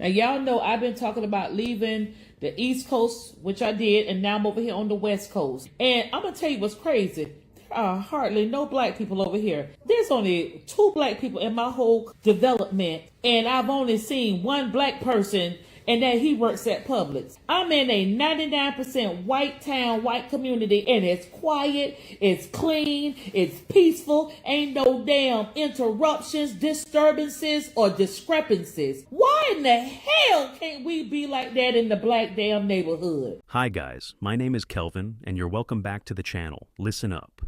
Now, y'all know I've been talking about leaving the East Coast, which I did, and now I'm over here on the West Coast. And I'm going to tell you what's crazy. There are hardly no black people over here. There's only 2 black people in my whole development, and I've only seen 1 black person, and that he works at Publix. I'm in a 99% white town, white community, and it's quiet, it's clean, it's peaceful, ain't no damn interruptions, disturbances, or discrepancies. Why in the hell can't we be like that in the black damn neighborhood? Hi guys, my name is Kelvin, and you're welcome back to the channel. Listen up.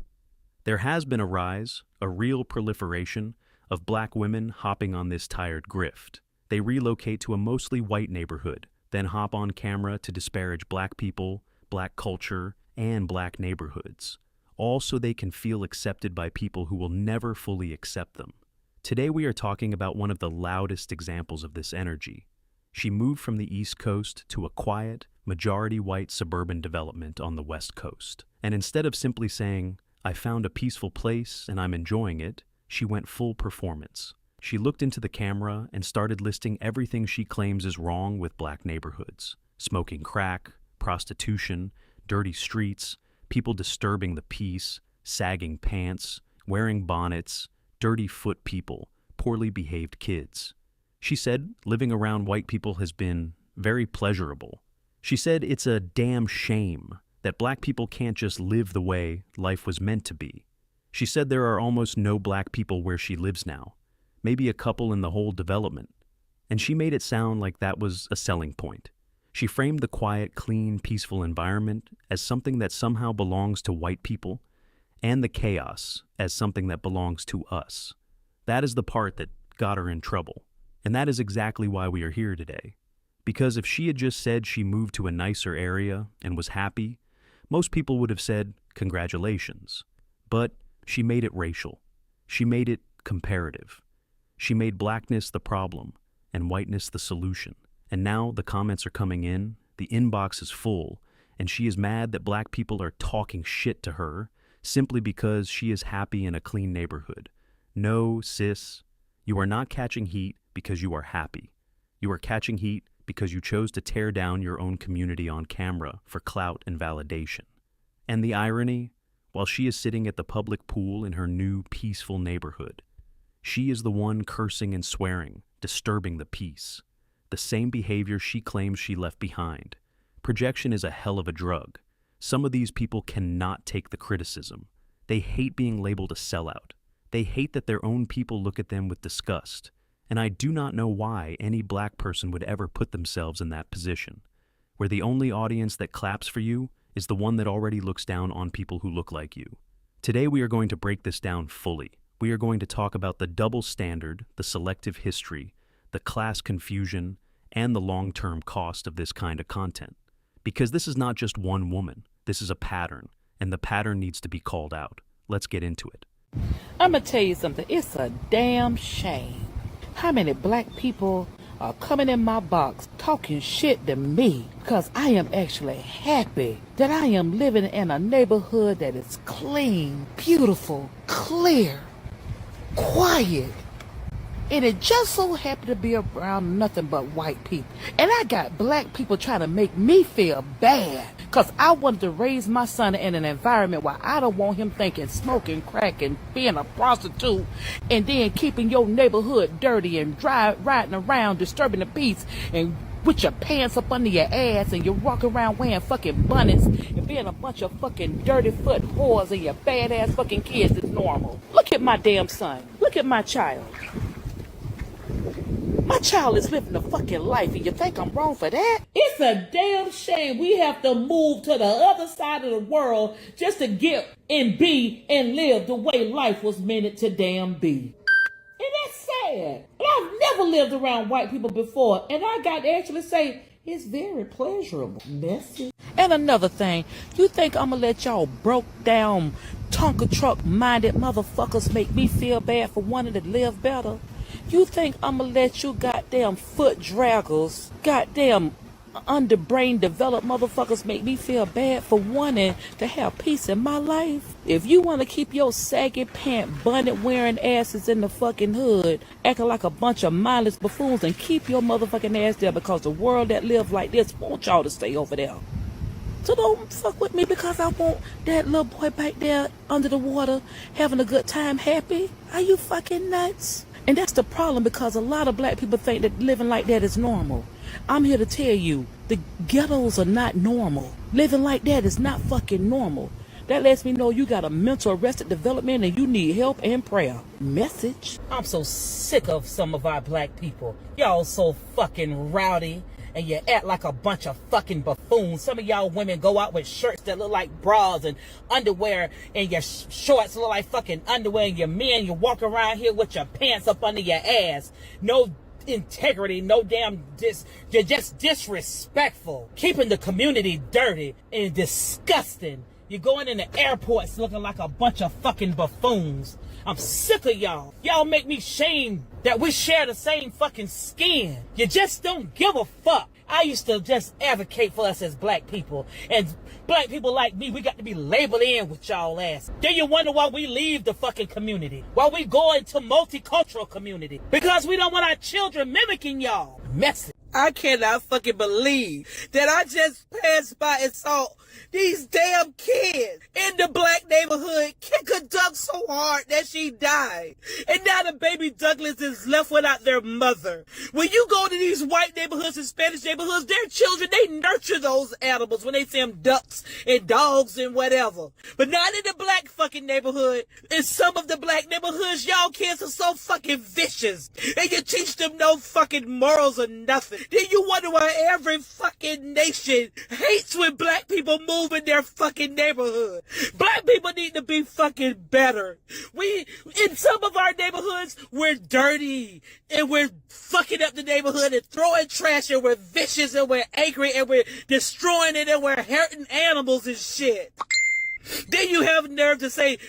There has been a rise, a real proliferation, of black women hopping on this tired grift. They relocate to a mostly white neighborhood, then hop on camera to disparage black people, black culture, and black neighborhoods, all so they can feel accepted by people who will never fully accept them. Today we are talking about one of the loudest examples of this energy. She moved from the East Coast to a quiet, majority white suburban development on the West Coast. And instead of simply saying, "I found a peaceful place and I'm enjoying it," she went full performance. She looked into the camera and started listing everything she claims is wrong with black neighborhoods. Smoking crack, prostitution, dirty streets, people disturbing the peace, sagging pants, wearing bonnets, dirty foot people, poorly behaved kids. She said living around white people has been very pleasurable. She said it's a damn shame that black people can't just live the way life was meant to be. She said there are almost no black people where she lives now. Maybe a couple in the whole development. And she made it sound like that was a selling point. She framed the quiet, clean, peaceful environment as something that somehow belongs to white people, and the chaos as something that belongs to us. That is the part that got her in trouble. And that is exactly why we are here today. Because if she had just said she moved to a nicer area and was happy, most people would have said, congratulations. But she made it racial. She made it comparative. She made blackness the problem and whiteness the solution. And now the comments are coming in, the inbox is full, and she is mad that black people are talking shit to her simply because she is happy in a clean neighborhood. No, sis, you are not catching heat because you are happy. You are catching heat because you chose to tear down your own community on camera for clout and validation. And the irony, while she is sitting at the public pool in her new peaceful neighborhood, she is the one cursing and swearing, disturbing the peace. The same behavior she claims she left behind. Projection is a hell of a drug. Some of these people cannot take the criticism. They hate being labeled a sellout. They hate that their own people look at them with disgust. And I do not know why any black person would ever put themselves in that position, where the only audience that claps for you is the one that already looks down on people who look like you. Today we are going to break this down fully. We are going to talk about the double standard, the selective history, the class confusion, and the long-term cost of this kind of content. Because this is not just one woman, this is a pattern, and the pattern needs to be called out. Let's get into it. I'm going to tell you something. It's a damn shame how many black people are coming in my box talking shit to me because I am actually happy that I am living in a neighborhood that is clean, beautiful, clear, quiet, and it just so happened to be around nothing but white people. And I got black people trying to make me feel bad because I wanted to raise my son in an environment where I don't want him thinking smoking crack and being a prostitute and then keeping your neighborhood dirty and riding around disturbing the peace and with your pants up under your ass and you're walking around wearing fucking bonnets and being a bunch of fucking dirty foot whores and your badass fucking kids is normal. Look at my damn son. Look at my child. My child is living a fucking life, and you think I'm wrong for that? It's a damn shame we have to move to the other side of the world just to get and be and live the way life was meant to damn be. And that's sad. And I've never lived around white people before, and I got to actually say, it's very pleasurable. Messy. And another thing, you think I'm going to let y'all broke down Tonka truck minded motherfuckers make me feel bad for wanting to live better? You think I'm going to let you goddamn foot draggers, goddamn underbrain developed motherfuckers make me feel bad for wanting to have peace in my life. If you want to keep your saggy pant bonnet wearing asses in the fucking hood, acting like a bunch of mindless buffoons, and keep your motherfucking ass there, because the world that lives like this wants y'all to stay over there. So don't fuck with me because I want that little boy back there under the water having a good time, happy. Are you fucking nuts? And that's the problem, because a lot of black people think that living like that is normal. I'm here to tell you, the ghettos are not normal. Living like that is not fucking normal. That lets me know you got a mental arrested development and you need help and prayer. Message. I'm so sick of some of our black people. Y'all so fucking rowdy. And you act like a bunch of fucking buffoons. Some of y'all women go out with shirts that look like bras and underwear, and your shorts look like fucking underwear, and your men, you walk around here with your pants up under your ass. No integrity, no damn you're just disrespectful. Keeping the community dirty and disgusting. You're going in the airports looking like a bunch of fucking buffoons. I'm sick of y'all. Y'all make me shame that we share the same fucking skin. You just don't give a fuck. I used to just advocate for us as black people. And black people like me, we got to be labeled in with y'all ass. Then you wonder why we leave the fucking community. Why we go into multicultural community. Because we don't want our children mimicking y'all. Messy. I cannot fucking believe that I just passed by and saw these damn kids in the black neighborhood kick a duck so hard that she died. And now the baby Douglas is left without their mother. When you go to these white neighborhoods and Spanish neighborhoods, their children, they nurture those animals when they see them ducks and dogs and whatever. But not in the black fucking neighborhood. In some of the black neighborhoods, y'all kids are so fucking vicious. And you teach them no fucking morals or nothing. Then you wonder why every fucking nation hates when black people move in their fucking neighborhood. Black people need to be fucking better. In some of our neighborhoods, we're dirty and we're fucking up the neighborhood and throwing trash, and we're vicious and we're angry and we're destroying it and we're hurting animals and shit. Then you have nerve to say,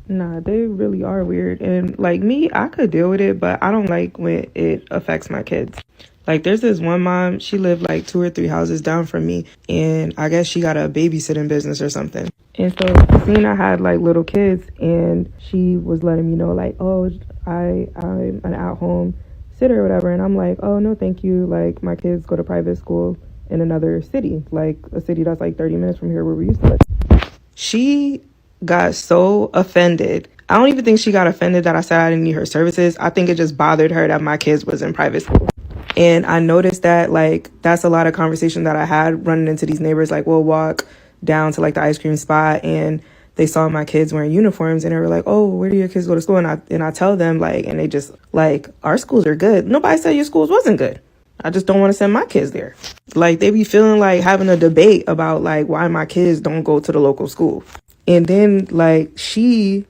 nah, they really are weird. And like me, I could deal with it, but I don't like when it affects my kids. Like, there's this one mom, she lived like 2 or 3 houses down from me, and I guess she got a babysitting business or something. And so Christina had like little kids, and she was letting me know like, oh, I'm an at-home sitter or whatever. And I'm like, oh, no, thank you. Like, my kids go to private school in another city, like a city that's like 30 minutes from here where we used to live. She got so offended. I don't even think she got offended that I said I didn't need her services. I think it just bothered her that my kids was in private school. And I noticed that, like, that's a lot of conversation that I had running into these neighbors. Like, we'll walk down to, like, the ice cream spot, and they saw my kids wearing uniforms, and they were like, oh, where do your kids go to school? And I tell them, like, and they just, like, our schools are good. Nobody said your schools wasn't good. I just don't want to send my kids there. Like, they be feeling like having a debate about, like, why my kids don't go to the local school. And then, like, she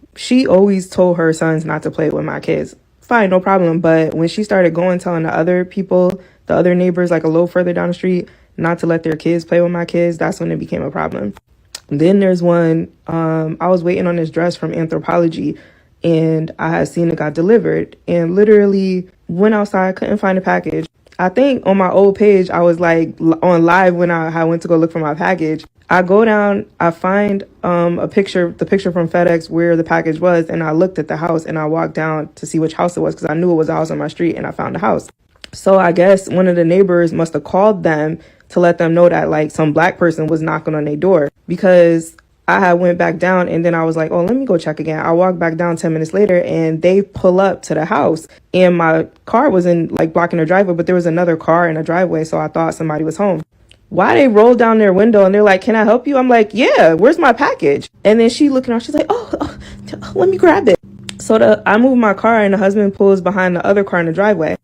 always told her sons not to play with my kids. Fine, no problem. But when she started going, telling the other people, the other neighbors, like a little further down the street, not to let their kids play with my kids, that's when it became a problem. Then there's one, I was waiting on this dress from Anthropology, and I had seen it got delivered, and literally went outside, couldn't find a package. I think on my old page, I was like on live when I went to go look for my package. I go down, I find the picture from FedEx where the package was, and I looked at the house, and I walked down to see which house it was because I knew it was a house on my street, and I found the house. So I guess one of the neighbors must have called them to let them know that like some black person was knocking on their door, because I had went back down, and then I was like, oh, let me go check again. I walked back down 10 minutes later, and they pull up to the house, and my car was in like blocking their driveway, but there was another car in a driveway, so I thought somebody was home. Why they rolled down their window and they're like, can I help you? I'm like, yeah, where's my package? And then she looking out, she's like, oh, let me grab it. So I move my car, and the husband pulls behind the other car in the driveway.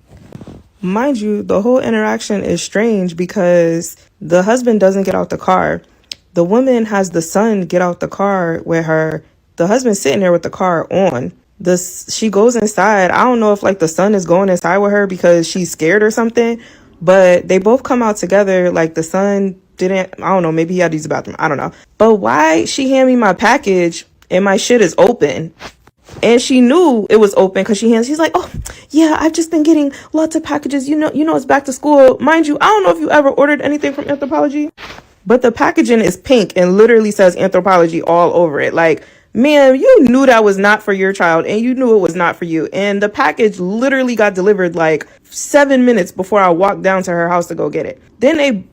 Mind you, the whole interaction is strange because the husband doesn't get out the car. The woman has the son get out the car with her. The husband's sitting there with the car on. She goes inside. I don't know if like the son is going inside with her because she's scared or something, but they both come out together. Like the son didn't, I don't know, maybe he had to use the bathroom. I don't know. But why she hand me my package and my shit is open? And she knew it was open because she's like, oh yeah, I've just been getting lots of packages. It's back to school. Mind you, I don't know if you ever ordered anything from Anthropologie, but the packaging is pink and literally says Anthropologie all over it. Like, man, you knew that was not for your child and you knew it was not for you. And the package literally got delivered like 7 minutes before I walked down to her house to go get it. Then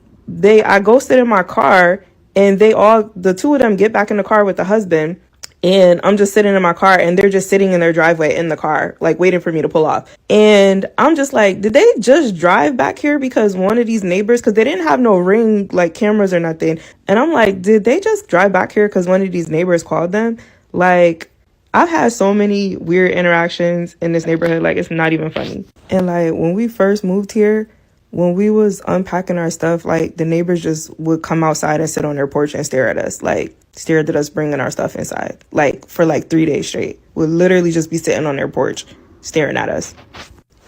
I go sit in my car and the two of them get back in the car with the husband. And I'm just sitting in my car and they're just sitting in their driveway in the car, like waiting for me to pull off. And I'm just like, did they just drive back here because one of these neighbors, because they didn't have no Ring like cameras or nothing. And I'm like, did they just drive back here because one of these neighbors called them? Like, I've had so many weird interactions in this neighborhood. Like, it's not even funny. And like, when we first moved here, when we was unpacking our stuff, like the neighbors just would come outside and sit on their porch and stare at us, bringing our stuff inside, like for like 3 days straight. Would literally just be sitting on their porch staring at us.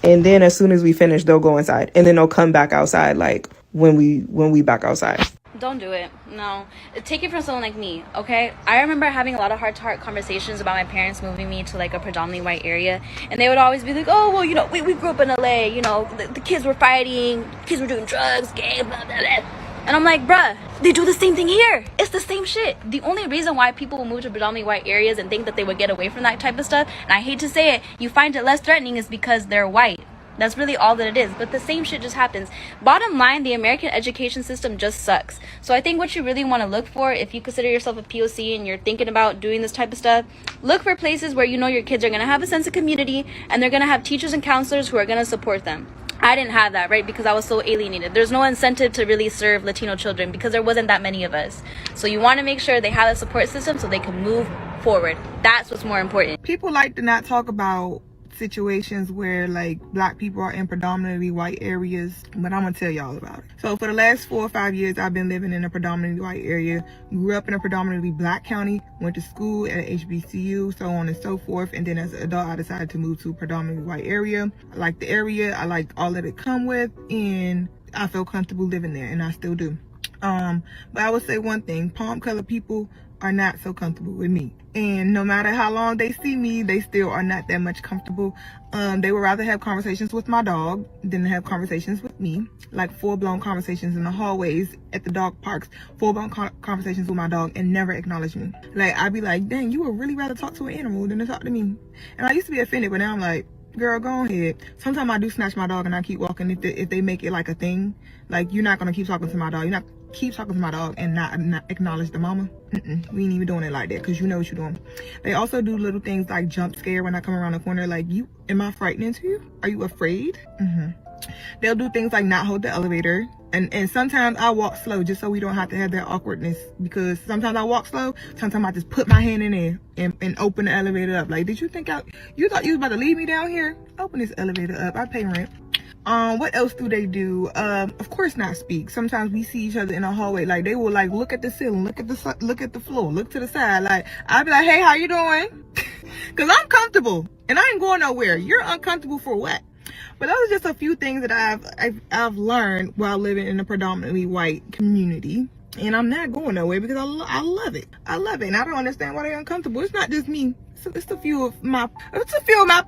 And then as soon as we finish, they'll go inside and then they'll come back outside, like when we back outside. Don't do it. No. Take it from someone like me, okay? I remember having a lot of heart-to-heart conversations about my parents moving me to like a predominantly white area, and they would always be like, oh, well, we grew up in LA, the kids were fighting, kids were doing drugs, gay, blah, blah, blah. And I'm like, bruh, they do the same thing here. It's the same shit. The only reason why people will move to predominantly white areas and think that they would get away from that type of stuff, and I hate to say it, you find it less threatening, is because they're white. That's really all that it is. But the same shit just happens. Bottom line, the American education system just sucks. So I think what you really want to look for, if you consider yourself a POC and you're thinking about doing this type of stuff, look for places where your kids are going to have a sense of community and they're going to have teachers and counselors who are going to support them. I didn't have that, right? Because I was so alienated. There's no incentive to really serve Latino children because there wasn't that many of us. So you want to make sure they have a support system so they can move forward. That's what's more important. People like to not talk about situations where like black people are in predominantly white areas, but I'm gonna tell y'all about it. So for the last 4 or 5 years, I've been living in a predominantly white area. Grew up in a predominantly black county, went to school at HBCU, so on and so forth. And then as an adult, I decided to move to a predominantly white area. I like the area, I like all that it come with, and I feel comfortable living there, and I still do. But I would say one thing: palm colored people are not so comfortable with me. And no matter how long they see me, they still are not that much comfortable. They would rather have conversations with my dog than have conversations with me. Like full-blown conversations in the hallways, at the dog parks, full-blown conversations with my dog, and never acknowledge me. Like, I'd be like, dang, you would really rather talk to an animal than to talk to me. And I used to be offended, but now I'm like, girl, go ahead. Sometimes I do snatch my dog and I keep walking if they make it like a thing. Like, you're not gonna keep talking to my dog. You're not keep talking to my dog and not acknowledge the mama. We ain't even doing it like that, because you know what you're doing. They also do little things like jump scare when I come around the corner. Like, am I frightening to you? Are you afraid? They'll do things like not hold the elevator. And sometimes I walk slow just so we don't have to have that awkwardness, because sometimes I walk slow, sometimes I just put my hand in there and open the elevator up. Like, did you think you thought you was about to leave me down here? Open this elevator up. I pay rent. What else do they do? Of course not speak. Sometimes we see each other in a hallway. Like, they will like look at the ceiling, look at the floor, look to the side. Like, I'll be like, hey, how you doing? Because I'm comfortable and I ain't going nowhere. You're uncomfortable for what? But those are just a few things that I've learned while living in a predominantly white community. And I'm not going nowhere because I love it. I love it. And I don't understand why they're uncomfortable. It's not just me. It's a few of my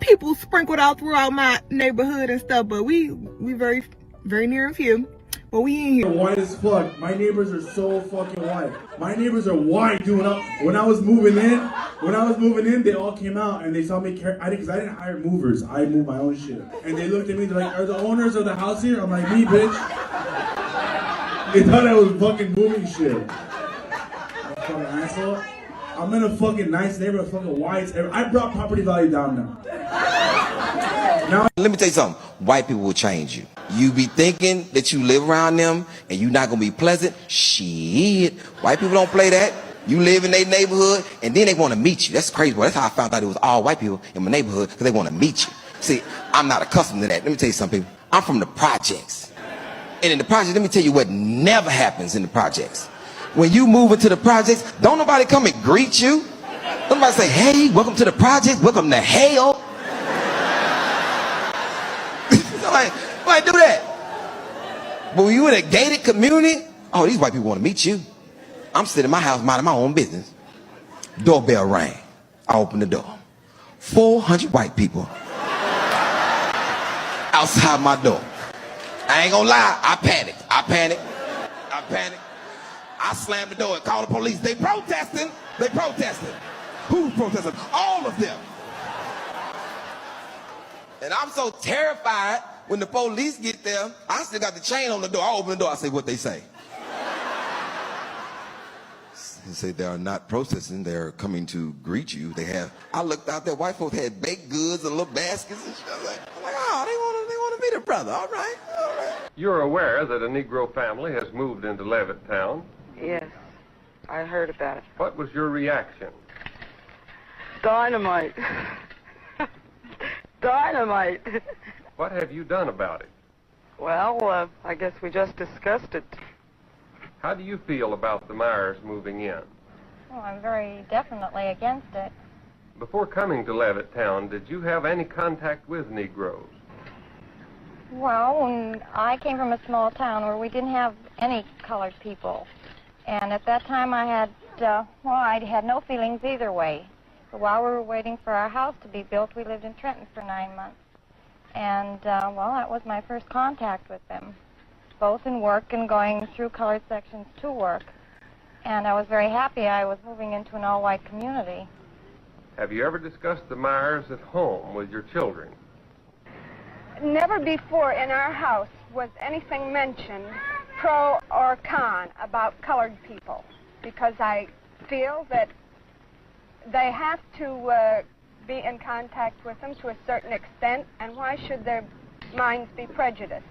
people sprinkled out throughout my neighborhood and stuff. But we very, very near and few. But we ain't here. White as fuck. My neighbors are so fucking white. My neighbors are white, dude. When I was moving in, they all came out and they saw me because I didn't hire movers. I moved my own shit. And they looked at me, they're like, are the owners of the house here? I'm like, me, bitch. They thought I was fucking moving shit. Fucking asshole. I'm in a fucking nice neighborhood, fucking whites. I brought property value down now. Let me tell you something. White people will change you. You be thinking that you live around them and you're not gonna be pleasant. Shit. White people don't play that. You live in their neighborhood and then they want to meet you. That's crazy, boy. That's how I found out it was all white people in my neighborhood, because they want to meet you. See, I'm not accustomed to that. Let me tell you something. I'm from the projects. And in the projects, let me tell you what never happens in the projects. When you move into the projects, don't nobody come and greet you. Don't nobody say, hey, welcome to the projects, welcome to hell. Why do that? But when you in a gated community, oh, these white people want to meet you. I'm sitting in my house minding my own business. Doorbell rang. I opened the door. 400 white people outside my door. I ain't gonna lie, I panicked. I slammed the door and called the police. They protesting. Who's protesting? All of them. And I'm so terrified when the police get there, I still got the chain on the door. I open the door, I say what they say. They say they are not protesting, they're coming to greet you. I looked out there, white folks had baked goods and little baskets and shit. I'm like, oh, they want to meet a brother. All right. You're aware that a Negro family has moved into Levittown. Yes, I heard about it. What was your reaction? Dynamite. Dynamite. What have you done about it? Well, I guess we just discussed it. How do you feel about the Myers moving in? Well, I'm very definitely against it. Before coming to Levittown, did you have any contact with Negroes? Well, when I came from a small town where we didn't have any colored people. And at that time I had no feelings either way. But while we were waiting for our house to be built, we lived in Trenton for 9 months. And, that was my first contact with them, both in work and going through colored sections to work. And I was very happy I was moving into an all-white community. Have you ever discussed the Myers at home with your children? Never before in our house was anything mentioned, pro or con, about colored people, because I feel that they have to be in contact with them to a certain extent, and why should their minds be prejudiced?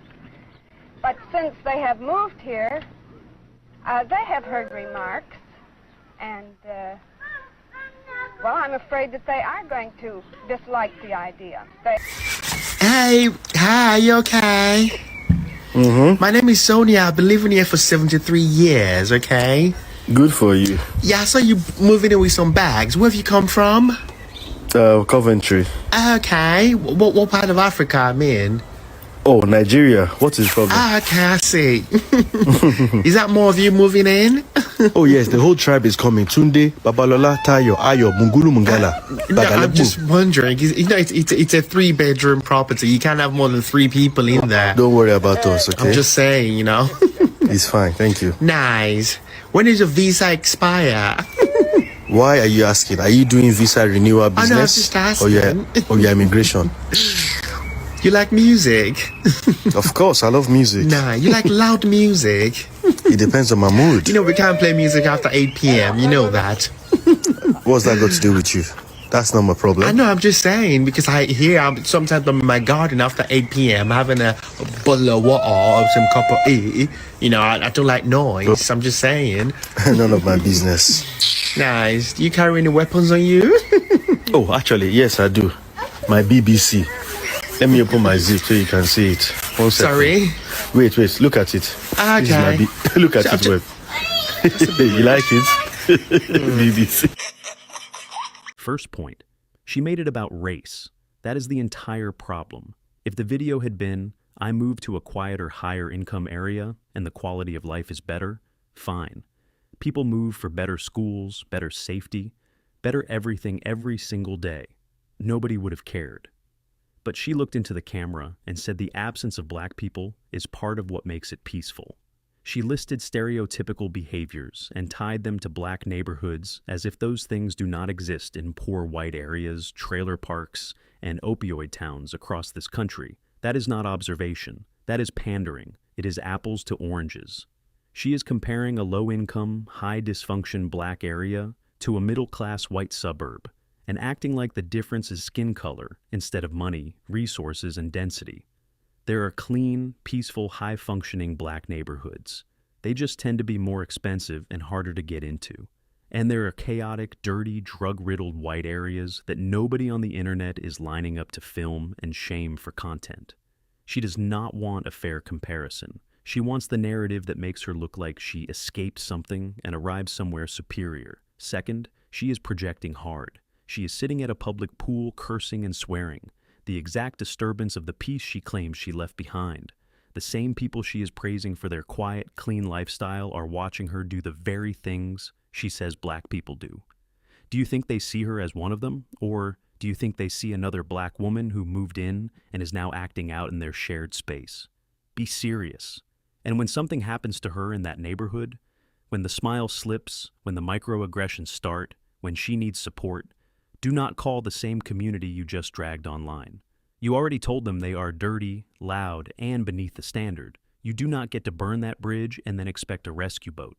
But since they have moved here, they have heard remarks, and, I'm afraid that they are going to dislike the idea. Hey, hi, you okay? My name is Sonia. I've been living here for 73 years, okay? Good for you. Yeah, I saw you moving in with some bags. Where have you come from? Coventry. Okay. What part of Africa I'm in? Oh, Nigeria. What is the problem? Okay, I see. Is that more of you moving in? Oh, yes, the whole tribe is coming. Tunde, Babalola, Tayo, Ayo, Mungulu, Mungala. No, I'm just wondering. It's a 3-bedroom property. You can't have more than 3 people in there. Don't worry about us, okay? I'm just saying, It's fine, thank you. Nice. When does your visa expire? Why are you asking? Are you doing visa renewal business? Oh, no, I'm just asking. Or yeah, immigration? You like music? Of course, I love music. Nah, you like loud music? It depends on my mood. We can't play music after 8 p.m. You know that. What's that got to do with you? That's not my problem. I know, I'm just saying, because sometimes I'm in my garden after 8 p.m. having a bottle of water or some cup of tea. I don't like noise. I'm just saying. None of my business. Nice. Do you carry any weapons on you? Oh, actually, yes, I do. My BBC. Let me open my zip so you can see it. 1 second. Sorry? Wait, look at it. Okay. Look at it, web. You like it? BBC. First point, she made it about race. That is the entire problem. If the video had been, I moved to a quieter, higher income area and the quality of life is better, fine. People move for better schools, better safety, better everything every single day. Nobody would have cared. But she looked into the camera and said the absence of black people is part of what makes it peaceful. She listed stereotypical behaviors and tied them to black neighborhoods as if those things do not exist in poor white areas, trailer parks, and opioid towns across this country. That is not observation. That is pandering. It is apples to oranges. She is comparing a low-income, high-dysfunction black area to a middle-class white suburb, and acting like the difference is skin color instead of money, resources, and density. There are clean, peaceful, high-functioning black neighborhoods. They just tend to be more expensive and harder to get into. And there are chaotic, dirty, drug-riddled white areas that nobody on the internet is lining up to film and shame for content. She does not want a fair comparison. She wants the narrative that makes her look like she escaped something and arrived somewhere superior. Second, she is projecting hard. She is sitting at a public pool cursing and swearing, the exact disturbance of the peace she claims she left behind. The same people she is praising for their quiet, clean lifestyle are watching her do the very things she says black people do. Do you think they see her as one of them? Or Do you think they see another black woman who moved in and is now acting out in their shared space? Be serious. And when something happens to her in that neighborhood, when the smile slips, when the microaggressions start, when she needs support, do not call the same community you just dragged online. You already told them they are dirty, loud, and beneath the standard. You do not get to burn that bridge and then expect a rescue boat.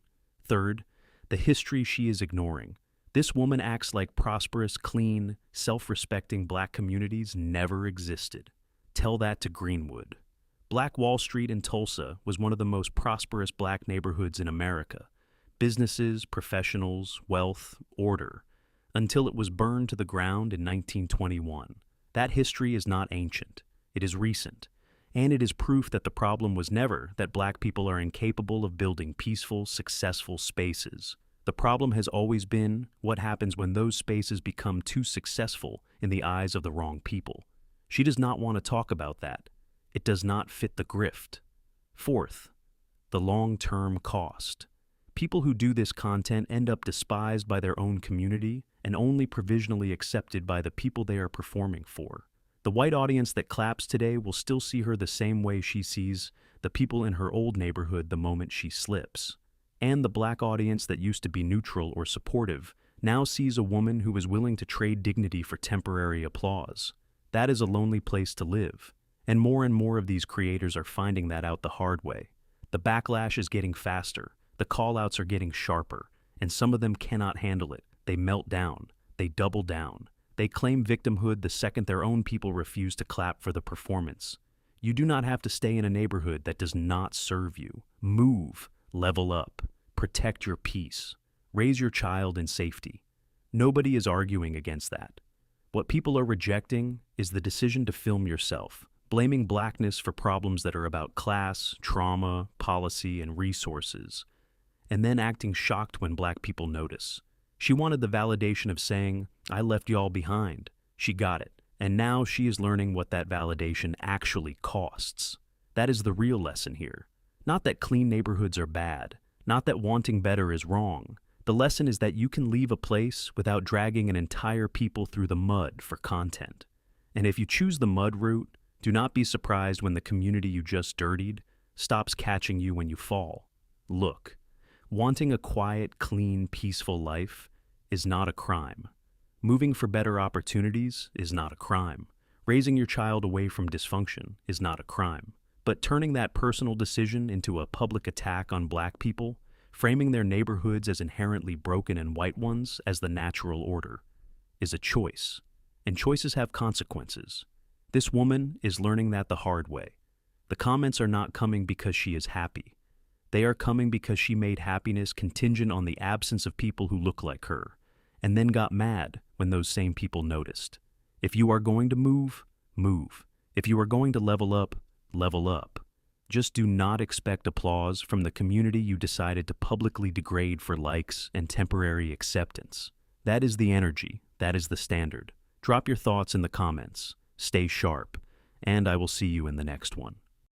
Third, the history she is ignoring. This woman acts like prosperous, clean, self-respecting black communities never existed. Tell that to Greenwood. Black Wall Street in Tulsa was one of the most prosperous black neighborhoods in America. Businesses, professionals, wealth, order, until it was burned to the ground in 1921. That history is not ancient. It is recent. And it is proof that the problem was never that black people are incapable of building peaceful, successful spaces. The problem has always been what happens when those spaces become too successful in the eyes of the wrong people. She does not want to talk about that. It does not fit the grift. Fourth, the long-term cost. People who do this content end up despised by their own community and only provisionally accepted by the people they are performing for. The white audience that claps today will still see her the same way she sees the people in her old neighborhood the moment she slips. And the black audience that used to be neutral or supportive now sees a woman who is willing to trade dignity for temporary applause. That is a lonely place to live. And more of these creators are finding that out the hard way. The backlash is getting faster. The call-outs are getting sharper. And some of them cannot handle it. They melt down. They double down. They claim victimhood the second their own people refuse to clap for the performance. You do not have to stay in a neighborhood that does not serve you. Move. Level up. Protect your peace. Raise your child in safety. Nobody is arguing against that. What people are rejecting is the decision to film yourself, blaming blackness for problems that are about class, trauma, policy, and resources, and then acting shocked when black people notice. She wanted the validation of saying, "I left y'all behind." She got it, and now she is learning what that validation actually costs. That is the real lesson here. Not that clean neighborhoods are bad, not that wanting better is wrong. The lesson is that you can leave a place without dragging an entire people through the mud for content. And if you choose the mud route, do not be surprised when the community you just dirtied stops catching you when you fall. Look, wanting a quiet, clean, peaceful life is not a crime. Moving for better opportunities is not a crime. Raising your child away from dysfunction is not a crime. But turning that personal decision into a public attack on black people, framing their neighborhoods as inherently broken and white ones as the natural order, is a choice. And choices have consequences. This woman is learning that the hard way. The comments are not coming because she is happy. They are coming because she made happiness contingent on the absence of people who look like her, and then got mad when those same people noticed. If you are going to move, move. If you are going to level up, level up. Just do not expect applause from the community you decided to publicly degrade for likes and temporary acceptance. That is the energy. That is the standard. Drop your thoughts in the comments. Stay sharp. And I will see you in the next one.